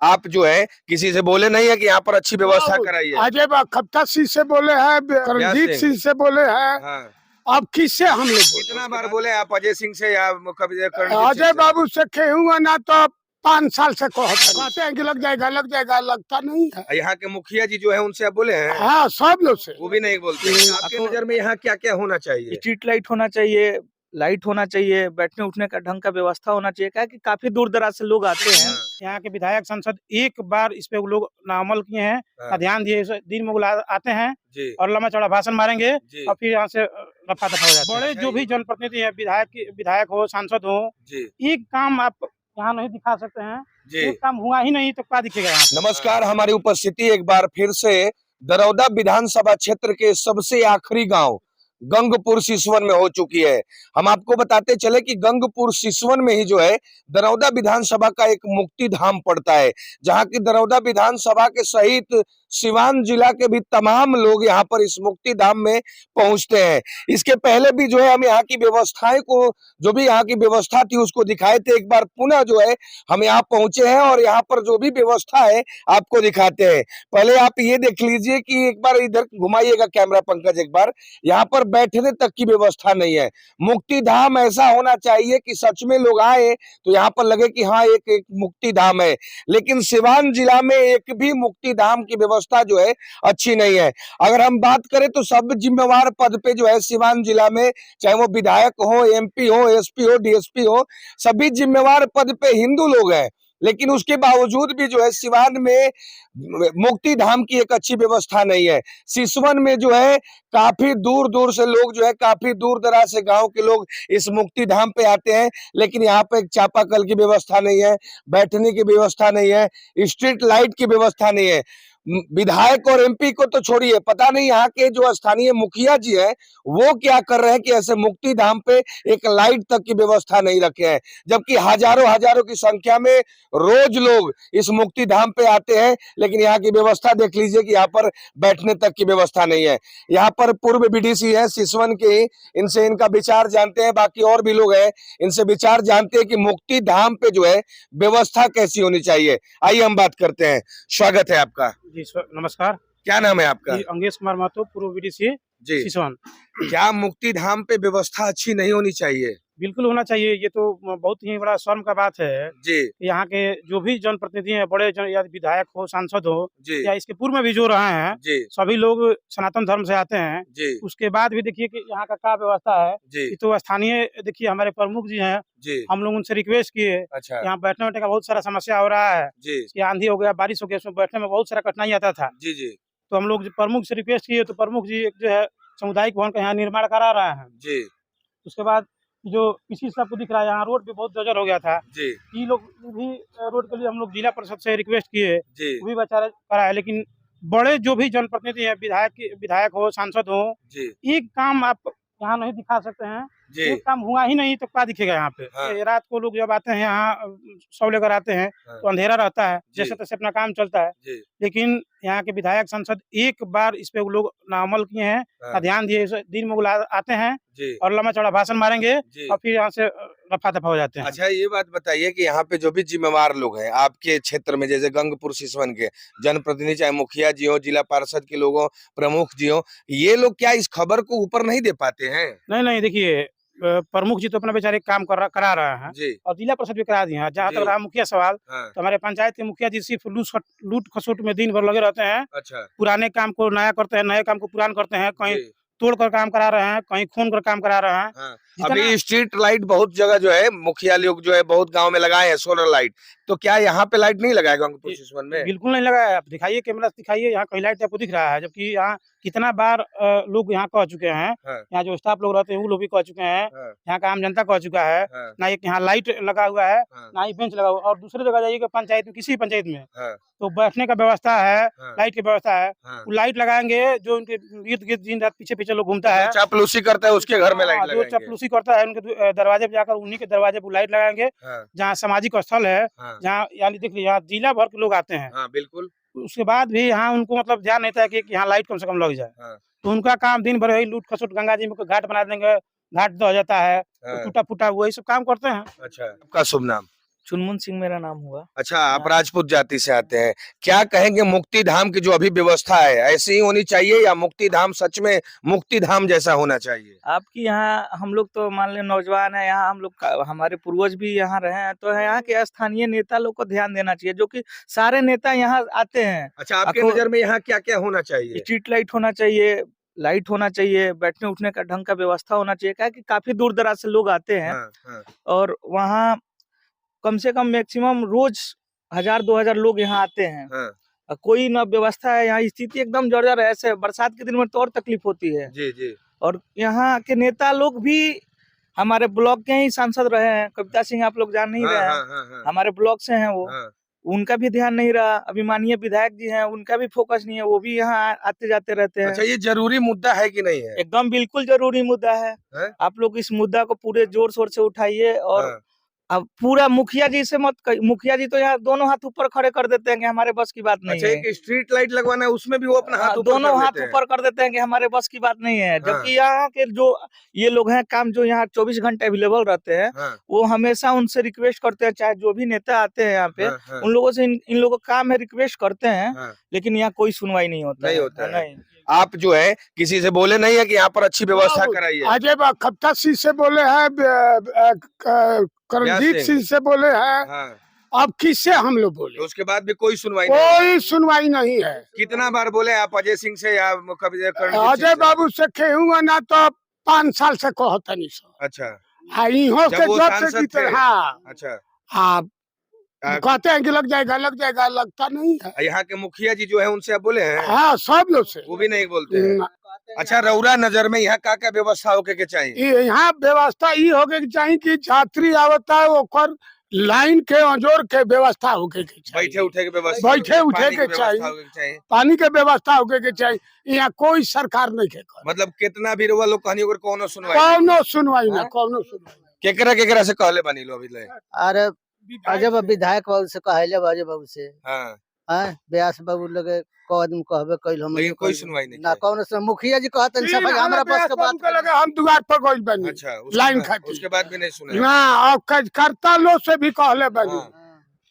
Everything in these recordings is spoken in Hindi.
आप जो है किसी से बोले नहीं है कि यहाँ पर अच्छी व्यवस्था कराई है? अजय खप्ता सिंह से बोले हैं, रणजीत सिंह से बोले हैं। हाँ। अब किससे हम लोग कितना बार बोले आप अजय सिंह से या कभी अजय बाबू से खेहूंगा ना तो 5 साल से कहते हैं कि लग जाएगा, लगता नहीं है। यहाँ के मुखिया जी जो है उनसे आप बोले हैं? हाँ, सब लोग से। वो भी नहीं बोलते। आपके नजर में यहाँ क्या क्या होना चाहिए? स्ट्रीट लाइट होना चाहिए, लाइट होना चाहिए, बैठने उठने का ढंग का व्यवस्था होना चाहिए। क्या कि काफी दूर दराज से लोग आते हैं। यहाँ के विधायक सांसद एक बार इस पे लोग नाअमल किए हैं, ना ध्यान दिए। दिन में आते हैं और लंबा चौड़ा भाषण मारेंगे और फिर यहाँ से रफा दफा हो जाते हैं। बड़े जो भी जनप्रतिनिधि है, विधायक हो, सांसद हो, एक काम आप यहाँ नहीं दिखा सकते हैं। एक काम हुआ ही नहीं तो क्या दिखेगा यहाँ? नमस्कार, हमारी उपस्थिति एक बार फिर से दरौदा विधानसभा क्षेत्र के सबसे आखिरी गांव गंगपुर सिसवन में हो चुकी है। हम आपको बताते चले कि गंगपुर सिसवन में ही जो है दरौदा विधानसभा का एक मुक्ति धाम पड़ता है, जहां की दरौदा विधानसभा के सहित सिवान जिला के भी तमाम लोग यहाँ पर इस मुक्ति धाम में पहुंचते हैं। इसके पहले भी जो है हम यहाँ की व्यवस्थाएं को, जो भी यहाँ की व्यवस्था थी उसको दिखाए थे। एक बार पुनः जो है हम यहाँ पहुंचे हैं और यहाँ पर जो भी व्यवस्था है आपको दिखाते हैं। पहले आप ये देख लीजिए कि एक बार इधर घुमाइएगा कैमरा पंकज, एक बार यहाँ पर बैठने तक की व्यवस्था नहीं है। मुक्ति धाम ऐसा होना चाहिए कि सच में लोग आए तो यहाँ पर लगे कि हाँ एक मुक्ति धाम है, लेकिन सिवान जिला में एक भी मुक्ति धाम की व्यवस्था जो है अच्छी नहीं है। अगर हम बात करें तो सब जिम्मेवार पद पे जो है सिवान जिला में, चाहे वो विधायक हो, एमपी हो, एसपी हो, डीएसपी हो, सभी जिम्मेवार पद पे हिंदू लोग हैं, लेकिन उसके बावजूद भी जो है सिवान में मुक्ति धाम की एक अच्छी व्यवस्था नहीं है। सिसवन में जो है काफी दूर दूर से लोग जो है, काफी दूर दराज से गांव के लोग इस मुक्ति धाम पे आते हैं, लेकिन यहाँ पे एक चापाकल की व्यवस्था नहीं है, बैठने की व्यवस्था नहीं है, स्ट्रीट लाइट की व्यवस्था नहीं है। विधायक और एमपी को तो छोड़िए, पता नहीं यहाँ के जो स्थानीय मुखिया जी हैं वो क्या कर रहे हैं कि ऐसे मुक्ति धाम पे एक लाइट तक की व्यवस्था नहीं रखे हैं, जबकि हजारों हजारों की संख्या में रोज लोग इस मुक्ति धाम पे आते हैं, लेकिन यहाँ की व्यवस्था देख लीजिए कि यहाँ पर बैठने तक की व्यवस्था नहीं है। यहाँ पर पूर्व बीडीसी है सिसवन के, इनसे इनका विचार जानते हैं, बाकी और भी लोग हैं इनसे विचार जानते हैं कि मुक्ति धाम पे जो है व्यवस्था कैसी होनी चाहिए। आइए हम बात करते हैं। स्वागत है आपका। जी नमस्कार। क्या नाम है आपका? अंगेश कुमार महतो, पूर्व बीडीसी जी। सिसवन। क्या मुक्ति धाम पे व्यवस्था अच्छी नहीं होनी चाहिए? बिल्कुल होना चाहिए। ये तो बहुत ही बड़ा शर्म का बात है जी। यहाँ के जो भी जनप्रतिनिधि हैं, बड़े या विधायक हो, सांसद हो, या इसके पूर्व में भी जो रहे हैं, सभी लोग सनातन धर्म से आते हैं। उसके बाद भी देखिए कि यहाँ का क्या व्यवस्था है। तो स्थानीय देखिए हमारे प्रमुख जी हैं, हम लोग उनसे रिक्वेस्ट किए। अच्छा। यहाँ बैठने उठने का बहुत सारा समस्या हो रहा है। आंधी हो गया, बारिश हो गया, उसमें बैठने में बहुत सारा कठिनाई आता था। तो हम लोग प्रमुख से रिक्वेस्ट किए तो प्रमुख जी जो है सामुदायिक भवन का यहाँ निर्माण करा रहे हैं। उसके बाद जो पीछे सबको दिख रहा है, यहाँ रोड भी बहुत जर्जर हो गया था। ये लोग भी रोड के लिए हम लोग जिला परिषद से रिक्वेस्ट किए, वो भी बेचारा करा है। लेकिन बड़े जो भी जनप्रतिनिधि है, विधायक हो, सांसद हो, एक काम आप यहाँ नहीं दिखा सकते हैं। एक काम हुआ ही नहीं तो क्या दिखेगा यहाँ पे? रात को लोग जब आते हैं यहाँ सब लेकर आते हैं तो अंधेरा रहता है, जैसे तैसे अपना काम चलता है। लेकिन यहाँ के विधायक सांसद एक बार इस पे लोग नाअमल किए हैं, ना ध्यान दिए। दिन में आते हैं और लंबा चौड़ा भाषण मारेंगे और फिर यहाँ से रफा दफा हो जाते हैं। अच्छा, ये बात बताइए कि यहाँ पे जो भी जिम्मेवार लोग हैं आपके क्षेत्र में, जैसे गंगपुर सिसवन के जनप्रतिनिधि, चाहे मुखिया जी हो, जिला पार्षद के लोग हो, प्रमुख जी हो, ये लोग क्या इस खबर को ऊपर नहीं दे पाते हैं? नहीं, देखिए प्रमुख जी तो अपना बेचारे काम करा रहे हैं और जिला परिषद भी करा दिए हैं। जहाँ तक रहा मुखिया सवाल, तो हमारे पंचायत के मुखिया जी सिर्फ लूट खसोट में दिन भर लगे रहते हैं। अच्छा। पुराने काम को नया करते हैं, नए काम को पुराना करते हैं, कहीं तोड़कर काम करा रहे हैं, कहीं खून कर काम करा रहे हैं। अभी स्ट्रीट लाइट बहुत जगह जो है मुखिया लोग जो है बहुत गांव में लगाए हैं, सोलर लाइट, तो क्या यहाँ पे लाइट नहीं लगाएगा गंगपुर सिसवन में? बिल्कुल नहीं लगाया। आप दिखाइए, कैमरा दिखाइए, यहाँ कहीं लाइट आपको दिख रहा है? जबकि यहाँ कितना बार लोग यहाँ कह चुके हैं, यहाँ जो स्टाफ लोग रहते हैं वो लोग भी कह चुके हैं, यहाँ का आम जनता कह चुका है, ना एक यहाँ लाइट लगा हुआ है, ना ही बेंच लगा हुआ। और दूसरी जगह जाइएगा पंचायत में, किसी पंचायत में तो बैठने का व्यवस्था है, लाइट की व्यवस्था है। वो लाइट लगाएंगे जो उनके इर्द गिर्द दिन रात पीछे पीछे लोग घूमता है, चापलूसी करता है, उसके घर में लाइट जो चापलूसी करता है उनके दरवाजे पे जाकर उन्हीं के दरवाजे पर लाइट लगाएंगे। जहाँ सामाजिक स्थल है, जहाँ यानी देखिए यहाँ जिला भर के लोग आते हैं। बिल्कुल। उसके बाद भी यहाँ उनको मतलब ध्यान नहीं था कि यहाँ लाइट कम से कम लग जाए। तो उनका काम दिन भर वही लूट खसोट, गंगा जी में घाट बना देंगे, घाट हो जाता है, टूटा फूटा, वही सब काम करते हैं। अच्छा, आपका शुभ नाम? चुनमुन सिंह मेरा नाम हुआ। अच्छा, आप राजपूत जाति से आते हैं। क्या कहेंगे मुक्ति धाम की जो अभी व्यवस्था है ऐसी ही होनी चाहिए या मुक्ति धाम सच में मुक्ति धाम जैसा होना चाहिए? आपकी यहाँ हम लोग तो मान ले नौजवान है, यहाँ हम लोग हमारे पूर्वज भी यहाँ रहे हैं, तो यहाँ के स्थानीय नेता लोग को ध्यान देना चाहिए, जो कि सारे नेता यहाँ आते हैं। अच्छा, आपके नजर में यहाँ क्या क्या होना चाहिए? स्ट्रीट लाइट होना चाहिए, लाइट होना चाहिए, बैठने उठने का ढंग का व्यवस्था होना चाहिए, क्या कि काफी दूर दराज से लोग आते हैं। हाँ। और वहाँ कम से कम मैक्सिमम रोज 1000-2000 लोग यहाँ आते हैं। हाँ। कोई न व्यवस्था है, यहाँ स्थिति एकदम जर्जर है। ऐसे बरसात के दिन में तो और तकलीफ होती है। जी। और यहाँ के नेता लोग भी हमारे ब्लॉक के ही सांसद रहे हैं। कविता सिंह आप लोग जान नहीं रहे हैं। हाँ। हमारे ब्लॉक से हैं वो। हाँ। उनका भी ध्यान नहीं रहा। अभी माननीय विधायक जी हैं, उनका भी फोकस नहीं है, वो भी यहाँ आते जाते रहते हैं। अच्छा, ये जरूरी मुद्दा है कि नहीं है? एकदम बिल्कुल जरूरी मुद्दा है। आप लोग इस मुद्दा को पूरे जोर शोर से उठाइए। और अब पूरा मुखिया जी से मत मुखिया जी तो यहाँ दोनों हाथ ऊपर खड़े कर देते हैं कि हमारे बस की बात नहीं अच्छा, है। एक स्ट्रीट लाइट लगवाना है उसमें भी वो अपना हाथ ऊपर दोनों हाथ ऊपर कर देते हैं कि हमारे बस की बात नहीं है। जबकि यहाँ के जो ये लोग हैं काम जो यहाँ 24 घंटे अवेलेबल रहते हैं, वो हमेशा उनसे रिक्वेस्ट करते हैं, चाहे जो भी नेता आते हैं यहाँ पे उन लोगों से इन लोगों का काम है रिक्वेस्ट करते हैं, लेकिन यहाँ कोई सुनवाई नहीं होता है। आप जो है किसी से बोले नहीं है कि यहाँ पर अच्छी व्यवस्था कराइए? अजय कप्ता सिंह से बोले हैं, करणजीत सिंह से बोले हैं। अब किससे हम लोग बोले? उसके बाद भी कोई सुनवाई नहीं है। कितना बार बोले आप अजय सिंह से या कभी अजय बाबू से कहूँगा ना तो 5 साल से कहता नहीं सो। अच्छा, हाँ। अच्छा, आप कहते हैं कि लग जाएगा लगता नहीं है। यहाँ के मुखिया जी जो है उनसे आप बोले हैं? हाँ, सब लोग से। वो भी नहीं बोलते हैं। अच्छा, रउरा नजर में यहाँ क्या व्यवस्था होके के चाहिए? यहाँ व्यवस्था ये होके के चाहिए कि यात्री आवता है वो लाइन के अंजोर के व्यवस्था होके के चाहिए। बैठे उठे के व्यवस्था, बैठे उठे के चाहिए, पानी के व्यवस्था होके के चाहिए। यहाँ कोई सरकार नहीं के मतलब कितना भी रुआ लोग कहनी अगर कोनो सुनवाई ना केकरा से कहले बनी लो अभी ले? अरे अजय विधायक बाबू से कहले अजय बाबू से। हाँ। व्यास बाबू लगे कदम कहबे कइल हम लेकिन कोई सुनवाई नहीं ना। कौन से मुखिया जी कहतन सब हमरा बस के बात लगे हम दुआर पर गइल बनी। अच्छा, लाइन खाती उसके बाद भी नहीं सुने ना। और करता लो से भी कहले बनी।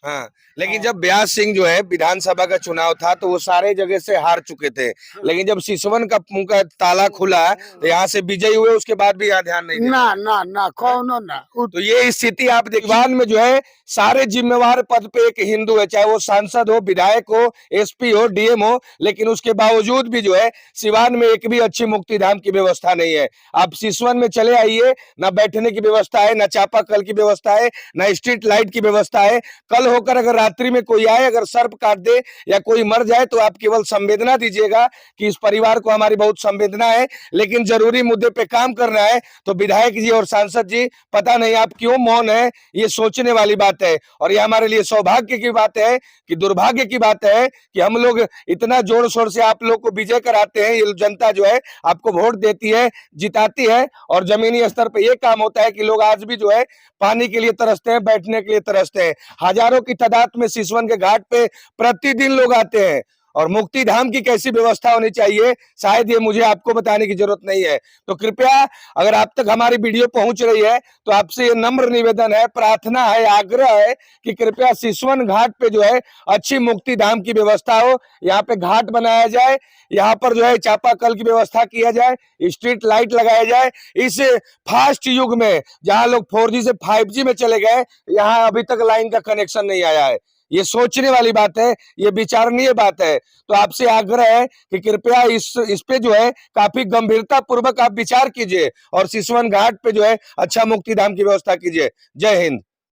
हाँ, लेकिन जब व्यास सिंह जो है विधानसभा का चुनाव था तो वो सारे जगह से हार चुके थे, लेकिन जब सिसवन का मुंह का ताला खुला तो यहाँ से विजयी हुए, उसके बाद भी यहाँ ध्यान नहीं दिया। ना कौनो ना। तो ये स्थिति आप दीवान में जो है सारे जिम्मेवार पद पे एक हिंदू है, चाहे वो सांसद हो, विधायक हो, एसपी हो, डीएम हो, लेकिन उसके बावजूद भी जो है सिवान में एक भी अच्छी मुक्ति धाम की व्यवस्था नहीं है। आप सिसवन में चले आइए, ना बैठने की व्यवस्था है, ना चापाकल की व्यवस्था है, ना स्ट्रीट लाइट की व्यवस्था है। कल होकर अगर रात्रि में कोई आए, अगर सर्प काट दे या कोई मर जाए तो आप केवल संवेदना दीजिएगा कि इस परिवार को हमारी बहुत संवेदना है, लेकिन जरूरी मुद्दे पे काम करना है तो विधायक जी और सांसद जी पता नहीं आप क्यों मौन है। ये सोचने वाली बात है और ये हमारे लिए सौभाग्य की बात है कि दुर्भाग्य की बात है कि हम लोग इतना जोर शोर से आप लोग को विजय कराते हैं। ये जनता जो है आपको वोट देती है, जिताती है, और जमीनी स्तर पे ये काम होता है कि लोग आज भी जो है पानी के लिए तरसते हैं, बैठने के लिए तरसते हैं। हजारों की तादाद में सिसवन के घाट पे प्रतिदिन लोग आते हैं और मुक्ति धाम की कैसी व्यवस्था होनी चाहिए शायद ये मुझे आपको बताने की जरूरत नहीं है। तो कृपया अगर आप तक हमारी वीडियो पहुंच रही है तो आपसे ये नम्र निवेदन है, प्रार्थना है, आग्रह है कि कृपया सिसवन घाट पे जो है अच्छी मुक्ति धाम की व्यवस्था हो। यहाँ पे घाट बनाया जाए, यहाँ पर जो है चापाकल की व्यवस्था किया जाए, स्ट्रीट लाइट लगाया जाए। इस फास्ट युग में जहाँ लोग 4G से 5G में चले गए, यहाँ अभी तक लाइन का कनेक्शन नहीं आया है। ये सोचने वाली बात है, ये विचारणीय बात है। तो आपसे आग्रह है कि कृपया इस पे जो है काफी गंभीरता पूर्वक आप विचार कीजिए और सिसवन घाट पे जो है अच्छा मुक्ति धाम की व्यवस्था कीजिए। जय हिंद।